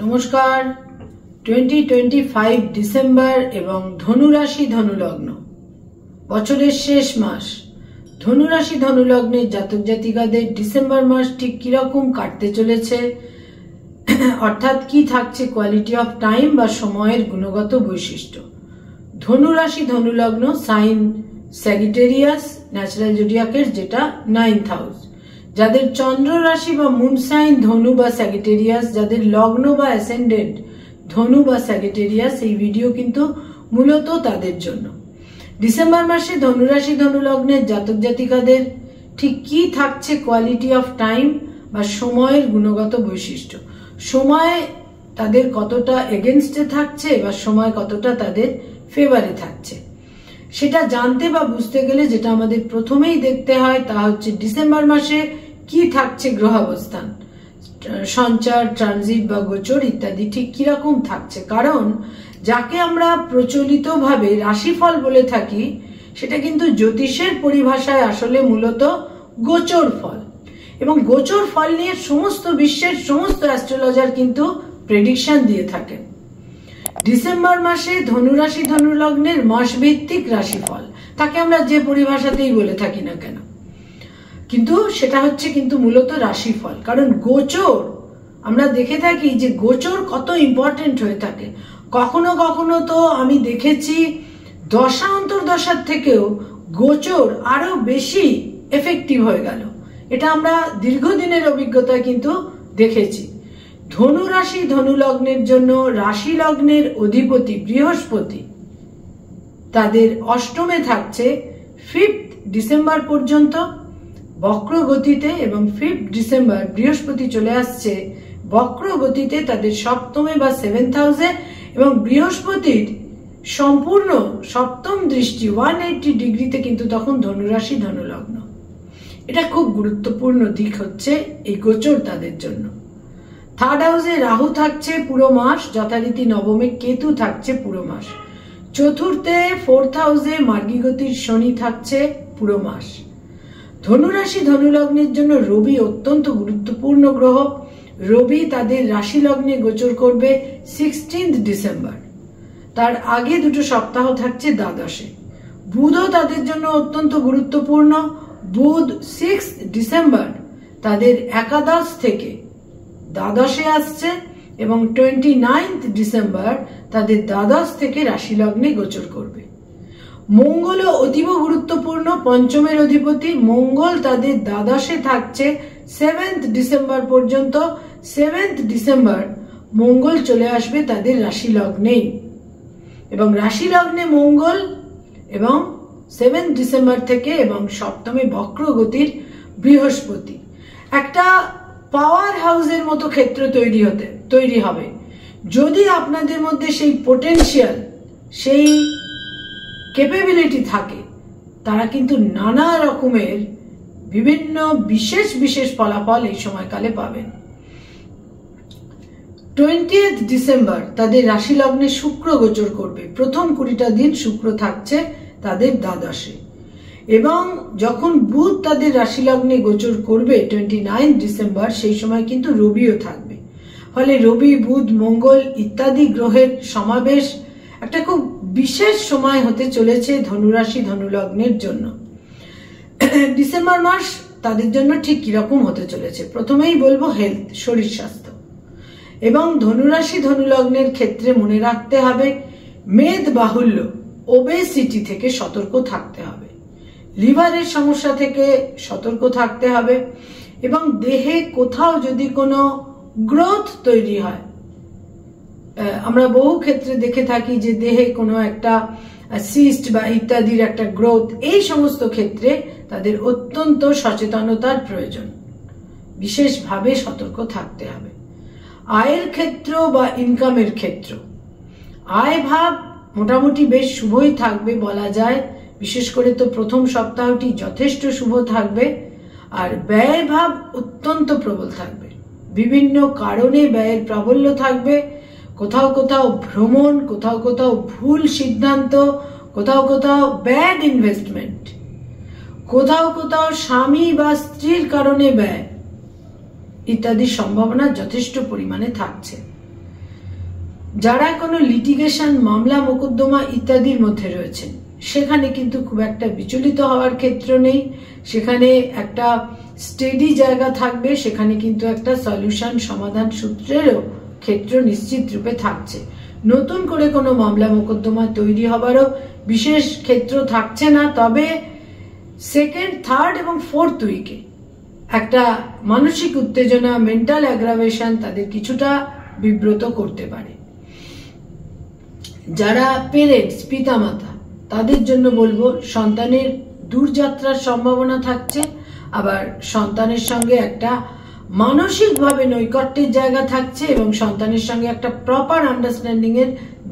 নমস্কার। 2025 ডিসেম্বর এবং ধনুরাশি ধনুলগ্ন বছরের শেষ মাস। ধনুরাশি ধনুলগ্নের জাতক জাতিকাদের ডিসেম্বর মাস ঠিক কিরকম কাটতে চলেছে, অর্থাৎ কি থাকছে কোয়ালিটি অফ টাইম বা সময়ের গুণগত বৈশিষ্ট্য। ধনুরাশি ধনুলগ্ন সাইন স্যাজিটেরিয়াস ন্যাচারাল জোডিয়াকের, যেটা 9th হাউস। যাদের চন্দ্র রাশি বা মুন সাইন ধনু বা স্যাজিটেরিয়াস, যাদের লগ্ন বা অ্যাসেন্ডেন্ট ধনু বা স্যাজিটেরিয়াস, এই ভিডিও কিন্তু মূলত তাদের জন্য। ডিসেম্বর মাসে ধনুরাশি ধনুলগ্নের জাতক জাতিকাদের ঠিক কি থাকছে কোয়ালিটি অফ টাইম বা সময়ের গুণগত বৈশিষ্ট্য। সময় তাদের কতটা এগেনস্টে থাকছে বা সময় কতটা তাদের ফেভারে থাকছে, সেটা জানতে বা বুঝতে গেলে যেটা আমাদের প্রথমেই দেখতে হয় তা হচ্ছে ডিসেম্বর মাসে কি থাকছে গ্রহাবস্থান, সঞ্চার, ট্রানজিট বা গোচর ইত্যাদি ঠিক কিরকম থাকছে। কারণ যাকে আমরা প্রচলিতভাবে রাশিফল বলে থাকি সেটা কিন্তু জ্যোতিষের পরিভাষায় আসলে মূলত গোচর ফল, এবং গোচর ফল নিয়ে সমস্ত বিশ্বের সমস্ত অ্যাস্ট্রোলজার কিন্তু প্রেডিকশন দিয়ে থাকেন। ডিসেম্বর মাসে ধনুরাশি ধনুলগ্নের মাসভিত্তিক রাশিফল, তাকে আমরা যে পরিভাষাতেই বলে থাকি না কেন, কিন্তু সেটা হচ্ছে কিন্তু মূলত রাশিফল। কারণ গোচর আমরা দেখে থাকি যে গোচর কত ইম্পর্টেন্ট হয়ে থাকে। কখনো কখনো তো আমি দেখেছি দশা অন্তর্দশার থেকেও গোচর আরো বেশি এফেক্টিভ হয়ে গেল। এটা আমরা দীর্ঘদিনের অভিজ্ঞতায় কিন্তু দেখেছি। ধনু রাশি ধনু লগ্নের জন্য রাশি লগ্নের অধিপতি বৃহস্পতি তাদের অষ্টমে থাকছে 5th ডিসেম্বর পর্যন্ত বক্র গতিতে, এবং 5th ডিসেম্বর বৃহস্পতি চলে আসছে বক্র গতিতে তাদের সপ্তমে বা 7th হাউসে, এবং বৃহস্পতির সম্পূর্ণ সপ্তম দৃষ্টি 180 ডিগ্রিতে কিন্তু তখন ধনুরাশি ধনুলগ্ন। এটা খুব গুরুত্বপূর্ণ দিক হচ্ছে এই গোচর তাদের জন্য। 3rd হাউসে রাহু থাকছে পুরো মাস, যথারীতি নবমে কেতু থাকছে পুরো মাস। চতুর্থে 4th হাউসে মার্গী গতির শনি থাকছে পুরো মাস। ধনুরাশি ধনুলগ্নের জন্য রবি অত্যন্ত গুরুত্বপূর্ণ গ্রহ। রবি তাদের রাশি লগ্নে গোচর করবে 16th ডিসেম্বর। তার আগে দুটো সপ্তাহ থাকছে দ্বাদশে। বুধও তাদের জন্য অত্যন্ত গুরুত্বপূর্ণ। বুধ 6th ডিসেম্বর তাদের একাদশ থেকে দ্বাদশে আসছে, এবং 29th ডিসেম্বর তাদের দ্বাদশ থেকে রাশি লগ্নে গোচর করবে। মঙ্গলও অতীব গুরুত্বপূর্ণ, পঞ্চমের অধিপতি। মঙ্গল তাদের দ্বাদশে থাকছে 7th ডিসেম্বর পর্যন্ত। 7th ডিসেম্বর মঙ্গল চলে আসবে তাদের রাশি লগ্নেই, এবং রাশি লগ্নে মঙ্গল এবং 7th ডিসেম্বর থেকে এবং সপ্তমে বক্র গতির বৃহস্পতি একটা পাওয়ার হাউসের মতো ক্ষেত্র তৈরি হবে। যদি আপনাদের মধ্যে সেই পোটেনশিয়াল, সেই ক্যাপাবিলিটি থাকে, তারা কিন্তু নানা রকমের বিভিন্ন বিশেষ বিশেষ ফলাফল এই সময়কালে পাবেন। 20th ডিসেম্বর তাদের রাশি লগ্নে শুক্র গোচর করবে। প্রথম 20টা দিন শুক্র থাকছে তাদের দ্বাদশে, এবং যখন বুধ তাদের রাশি লগ্নে গোচর করবে 29th ডিসেম্বর, সেই সময় কিন্তু রবিও থাকবে। ফলে রবি, বুধ, মঙ্গল ইত্যাদি গ্রহের সমাবেশ একটা খুব বিশেষ সময় হতে চলেছে ধনুরাশি ধনুলগ্নের জন্য। ডিসেম্বর মাস তাদের জন্য ঠিক কিরকম হতে চলেছে, প্রথমেই বলবো হেলথ, শরীর স্বাস্থ্য। এবং ধনুরাশি ধনুলগ্নের ক্ষেত্রে মনে রাখতে হবে মেদ বাহুল্য, ওবেসিটি থেকে সতর্ক থাকতে হবে, লিভারের সমস্যা থেকে সতর্ক থাকতে হবে, এবং দেহে কোথাও যদি কোনো গ্রোথ তৈরি হয়, আমরা বহু ক্ষেত্রে দেখে থাকি যে দেহে কোনো একটা সিস্ট বা ইত্যাদির একটা গ্রোথ, এই সমস্ত ক্ষেত্রে তাদের অত্যন্ত সচেতনতার প্রয়োজন, বিশেষভাবে সতর্ক থাকতে হবে। আয়ের ক্ষেত্র বা ইনকামের ক্ষেত্র, আয় ভাব মোটামুটি বেশ শুভই থাকবে বলা যায়। বিশেষ করে তো প্রথম সপ্তাহটি যথেষ্ট শুভ থাকবে। আর ব্যয় ভাব অত্যন্ত প্রবল থাকবে, বিভিন্ন কারণে ব্যয়ের প্রাবল্য থাকবে। কোথাও কোথাও ভ্রমণ, কোথাও কোথাও ভুল সিদ্ধান্ত, কোথাও কোথাও ব্যাড ইনভেস্টমেন্ট, কোথাও কোথাও স্বামী বা স্ত্রীর কারণে ব্যয় ইত্যাদি সম্ভাবনা যথেষ্ট পরিমাণে থাকছে। যারা কোনো লিটিগেশন, মামলা মোকদ্দমা ইত্যাদির মধ্যে রয়েছেন সেখানে কিন্তু খুব একটা বিচলিত হওয়ার ক্ষেত্র নেই, সেখানে একটা স্টেডি জায়গা থাকবে, সেখানে কিন্তু একটা সলিউশন, সমাধান সূত্রেরও ক্ষেত্র নিশ্চিত রূপে থাকছে। নতুন করে কোনো মামলা মোকদ্দমা তৈরি হবারও বিশেষ ক্ষেত্র থাকছে না, তবে সেকেন্ড, থার্ড এবং ফোর্থ উইকে একটা মানসিক উত্তেজনা, মেন্টাল অ্যাগ্রাভেশন তাদের কিছুটা বিব্রত করতে পারে। যারা পেরেন্টস, পিতামাতা, তাদের জন্য বলবো সন্তানের দূরযাত্রার সম্ভাবনা থাকছে, আবার সন্তানের সঙ্গে একটা মানসিকভাবে নৈকট্যের জায়গা থাকছে এবং সন্তানের সঙ্গে একটা প্রপার আন্ডারস্ট্যান্ডিং এর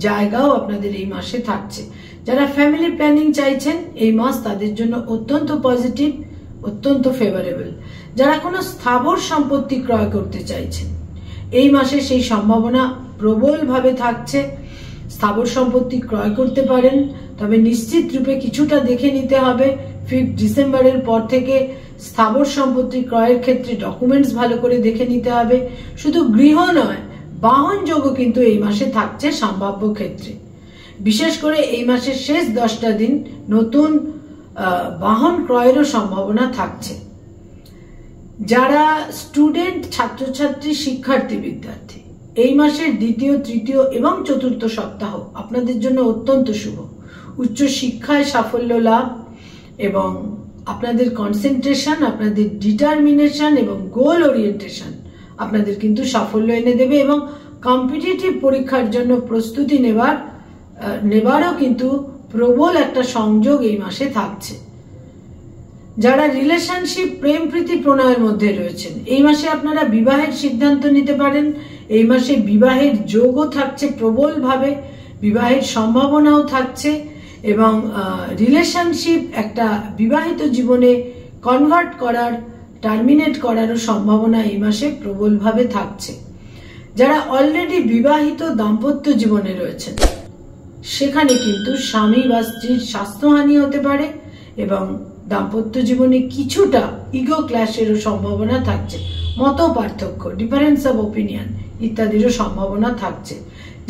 জায়গাও আপনাদের এই মাসে থাকছে। যারা ফ্যামিলি প্ল্যানিং চাইছেন এই মাস তাদের জন্য অত্যন্ত পজিটিভ, অত্যন্ত ফেভারেবল। যারা কোনো স্থাবর সম্পত্তি ক্রয় করতে চাইছেন এই মাসে সেই সম্ভাবনা প্রবলভাবে থাকছে। স্থাবর সম্পত্তি ক্রয় করতে পারেন, তবে নিশ্চিত রূপে কিছুটা দেখে নিতে হবে। 5 ডিসেম্বরের পর থেকে স্থাবর সম্পত্তি ক্রয়ের ক্ষেত্রে ডকুমেন্টস ভালো করে দেখে নিতে হবে। শুধু গৃহ নয়, বাহন যোগও কিন্তু এই মাসে থাকছে সম্ভাব্য ক্ষেত্রে। বিশেষ করে এই মাসের শেষ 10টা দিন নতুন বাহন ক্রয়েরও সম্ভাবনা থাকছে। যারা স্টুডেন্ট, ছাত্রছাত্রী, শিক্ষার্থী, বিদ্যার্থী এই মাসের দ্বিতীয়, তৃতীয় এবং চতুর্থ সপ্তাহ আপনাদের জন্য অত্যন্ত শুভ। উচ্চ শিক্ষায় সাফল্য লাভ এবং আপনাদের কনসেন্ট্রেশন, আপনাদের ডিটারমিনেশন এবং গোল ওরিয়েন্টেশন আপনাদের কিন্তু সাফল্য এনে দেবে এবং কম্পিটিটিভ পরীক্ষার জন্য প্রস্তুতি নেবারও কিন্তু প্রবল একটা সংযোগ এই মাসে থাকছে। যারা রিলেশনশিপ, প্রেম প্রীতি প্রণয়ের মধ্যে রয়েছেন এই মাসে আপনারা বিবাহের সিদ্ধান্ত নিতে পারেন। এই মাসে বিবাহের যোগও থাকছে প্রবলভাবে, বিবাহের সম্ভাবনাও থাকছে এবং রিলেশনশিপ একটা বিবাহিত জীবনে কনভার্ট করার, টার্মিনেট করারও সম্ভাবনা এই মাসে প্রবলভাবে থাকছে। যারা অলরেডি বিবাহিত দাম্পত্য জীবনে রয়েছেন সেখানে কিন্তু স্বামী বা স্ত্রীর স্বাস্থ্যহানি হতে পারে এবং দাম্পত্য জীবনে কিছুটা ইগো ক্ল্যাশেরও সম্ভাবনা থাকছে, মত পার্থক্য, ডিফারেন্স অফ ওপিনিয়ন ইত্যাদিরও সম্ভাবনা থাকছে।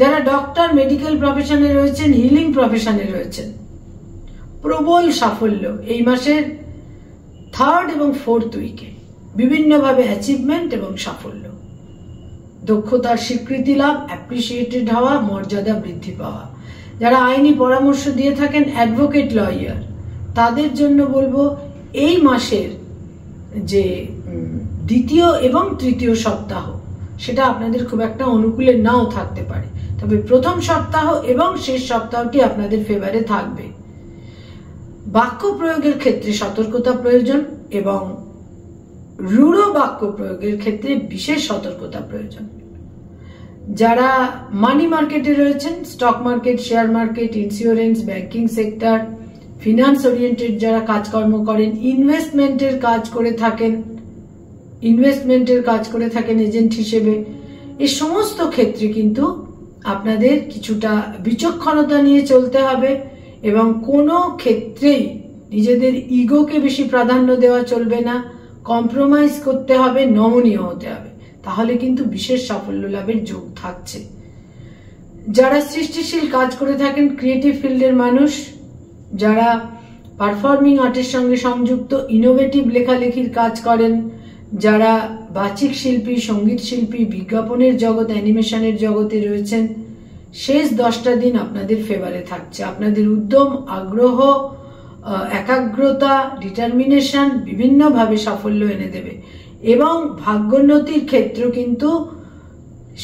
যারা ডক্টর, মেডিকেল প্রফেশনে রয়েছেন, হিলিং প্রফেশনে রয়েছেন, প্রবল সাফল্য এই মাসের 3rd এবং 4th উইকে, বিভিন্নভাবে অ্যাচিভমেন্ট এবং সাফল্য, দক্ষতার স্বীকৃতি লাভ, অ্যাপ্রিসিয়েটেড হওয়া, মর্যাদা বৃদ্ধি পাওয়া। যারা আইনি পরামর্শ দিয়ে থাকেন, অ্যাডভোকেট, লয়ার, তাদের জন্য বলবো এই মাসের যে দ্বিতীয় এবং তৃতীয় সপ্তাহ সেটা আপনাদের খুব একটা অনুকূলে নাও থাকতে পারে, তবে প্রথম সপ্তাহ এবং শেষ সপ্তাহটি আপনাদের ফেভারে থাকবে। বাক্য প্রয়োগের ক্ষেত্রে সতর্কতা প্রয়োজন এবং রূঢ় বাক্য প্রয়োগের ক্ষেত্রে বিশেষ সতর্কতা প্রয়োজন। যারা মানি মার্কেটে রয়েছেন, stock market, share market, insurance, banking sector, finance oriented যারা কাজকর্ম করেন, ইনভেস্টমেন্টের কাজ করে থাকেন এজেন্ট হিসেবে, এই সমস্ত ক্ষেত্রে কিন্তু আপনাদের কিছুটা বিচক্ষণতা নিয়ে চলতে হবে এবং কোনো ক্ষেত্রেই নিজেদের ইগোকে বেশি প্রাধান্য দেওয়া চলবে না, কম্প্রোমাইজ করতে হবে, নমনীয় হতে হবে, তাহলে কিন্তু বিশেষ সাফল্য লাভের যোগ থাকছে। যারা সৃষ্টিশীল কাজ করে থাকেন, ক্রিয়েটিভ ফিল্ডের মানুষ, যারা পারফর্মিং আর্টের সঙ্গে সংযুক্ত, ইনোভেটিভ লেখালেখির কাজ করেন, যারা বাচিক শিল্পী, সঙ্গীত শিল্পী, বিজ্ঞাপনের জগৎ, অ্যানিমেশনের জগতে রয়েছেন, শেষ 10টা দিন আপনাদের ফেভারে থাকছে। আপনাদের উদ্যম, আগ্রহ, একাগ্রতা, ডিটারমিনেশন বিভিন্নভাবে সাফল্য এনে দেবে এবং ভাগ্যোন্নতির ক্ষেত্র কিন্তু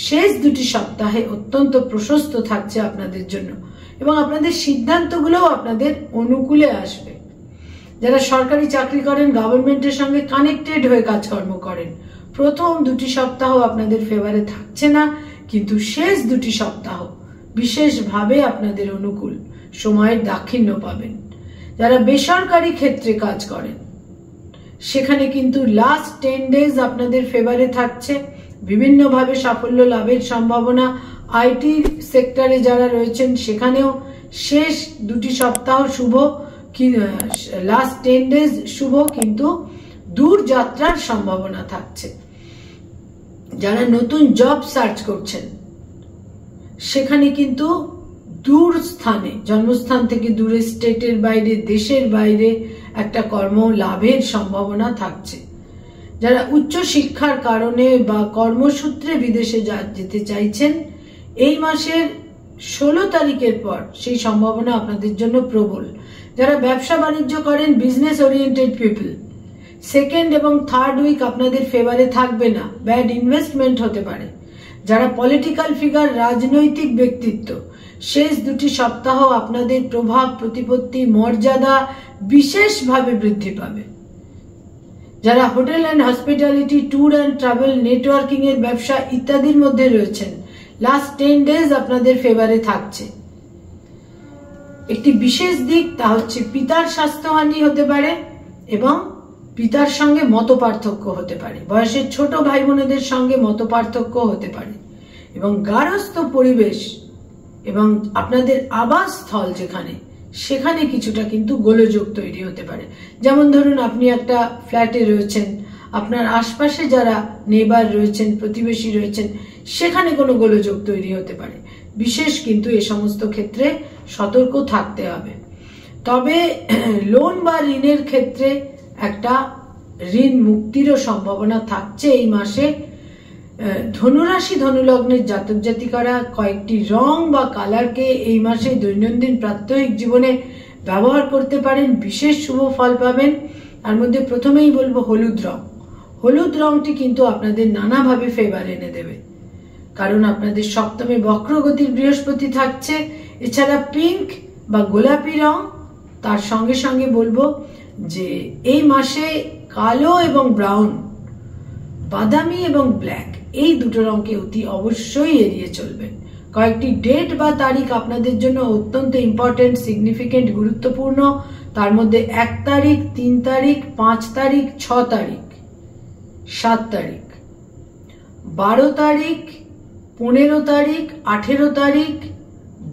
শেষ 2টি সপ্তাহে অত্যন্ত প্রশস্ত থাকছে আপনাদের জন্য এবং আপনাদের সিদ্ধান্তগুলোও আপনাদের অনুকূলে আসবে। যারা সরকারি চাকরি করেন, গভর্নমেন্টের সঙ্গে কানেক্টেড হয়ে কাজকর্ম করেন, প্রথম 2টি সপ্তাহ আপনাদের ফেভারে থাকছে না, কিন্তু শেষ 2টি সপ্তাহ বিশেষভাবে আপনাদের অনুকূল, সময়ের দাক্ষিণ্য পাবেন। যারা বেসরকারি ক্ষেত্রে কাজ করেন সেখানে কিন্তু লাস্ট 10 ডেজ আপনাদের ফেভারে থাকছে, বিভিন্নভাবে সাফল্য লাভের সম্ভাবনা। আইটি সেক্টরে যারা রয়েছেন সেখানেও শেষ 2টি সপ্তাহ শুভ, লাস্ট 10 ডেজ শুভ, কিন্তু দূর যাত্রার সম্ভাবনা থাকছে। যারা নতুন জব সার্চ করছেন সেখানে কিন্তু দূর স্থানে, জন্মস্থান থেকে দূরে, স্টেটের বাইরে, দেশের বাইরে একটা কর্ম লাভের সম্ভাবনা থাকছে। যারা উচ্চ শিক্ষার কারণে বা কর্মসূত্রে বিদেশে যেতে চাইছেন, এই মাসের 16 তারিখের পর সেই সম্ভাবনা আপনাদের জন্য প্রবল। যারা ব্যবসা বাণিজ্য করেন, বিজনেস ওরিয়েন্টেড পিপল, সেকেন্ড এবং থার্ড উইক আপনাদের ফেভারে থাকবে না, ব্যাড ইনভেস্টমেন্ট হতে পারে। যারা পলিটিক্যাল ফিগার, রাজনৈতিক ব্যক্তিত্ব, শেষ 2টি সপ্তাহ আপনাদের প্রভাব, প্রতিপত্তি, মর্যাদা বিশেষভাবে বৃদ্ধি পাবে। যারা hotel and hospitality, tour and travel, networking এর ব্যবসা ইত্যাদির মধ্যে রয়েছেন, লাস্ট 10 ডেজ আপনাদের ফেভারে থাকছে। একটি বিশেষ দিক, তা হচ্ছে পিতার স্বাস্থ্যহানি হতে পারে এবং পিতার সঙ্গে মতপার্থক্য হতে পারে, বয়সের ছোট ভাই বোনেদের সঙ্গে মতপার্থক্য হতে পারে, এবং গার্হস্থ্য পরিবেশ এবং আপনাদের আবাসস্থল যেখানে, সেখানে কিছুটা কিন্তু গোলযোগ তৈরি হতে পারে। যেমন ধরুন, আপনি একটা ফ্ল্যাটে রয়েছেন, আপনার আশপাশে যারা নেবার রয়েছেন, প্রতিবেশী রয়েছেন, সেখানে কোনো গোলযোগ তৈরি হতে পারে। বিশেষ কিন্তু এ সমস্ত ক্ষেত্রে সতর্ক থাকতে হবে। তবে লোন বা ঋণের ক্ষেত্রে একটা ঋণ মুক্তিরও সম্ভাবনা থাকছে এই মাসে। ধনুরাশি ধনুলগ্নের জাতক জাতিকারা কয়েকটি রং বা কালারকে এই মাসে দৈনন্দিন প্রাত্যহিক জীবনে ব্যবহার করতে পারেন, বিশেষ শুভ ফল পাবেন। তার মধ্যে প্রথমেই বলবো হলুদ রং। হলুদ রংটি কিন্তু আপনাদের নানাভাবে ফেভার এনে দেবে, কারণ আপনাদের সপ্তমে বক্রগতির বৃহস্পতি থাকছে। এছাড়া পিঙ্ক বা গোলাপি রং, তার সঙ্গে সঙ্গে বলবো যে এই মাসে কালো এবং ব্রাউন, বাদামি এবং ব্ল্যাক, এই দুটো রঙকে অতি অবশ্যই এড়িয়ে চলবেন। কয়েকটি ডেট বা তারিখ আপনাদের জন্য অত্যন্ত ইম্পর্টেন্ট, সিগনিফিকেন্ট, গুরুত্বপূর্ণ। তার মধ্যে 1 তারিখ, 3 তারিখ, 5 তারিখ, 6 তারিখ, 7 তারিখ, 12 তারিখ, 15 তারিখ, 18 তারিখ,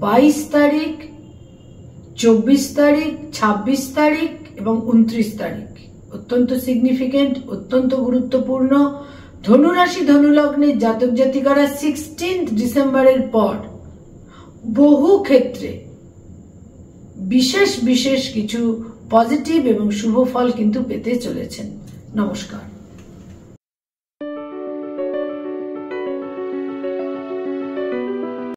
22 তারিখ, 24 তারিখ, 26 তারিখ এবং 29 তারিখ অত্যন্ত সিগনিফিকেন্ট, অত্যন্ত গুরুত্বপূর্ণ। ধনুরাশি ধনুলগ্নের জাতক জাতিকারা 16 ডিসেম্বরের পর বহু ক্ষেত্রে বিশেষ বিশেষ কিছু পজিটিভ এবং শুভ ফল কিন্তু পেতে চলেছেন। নমস্কার।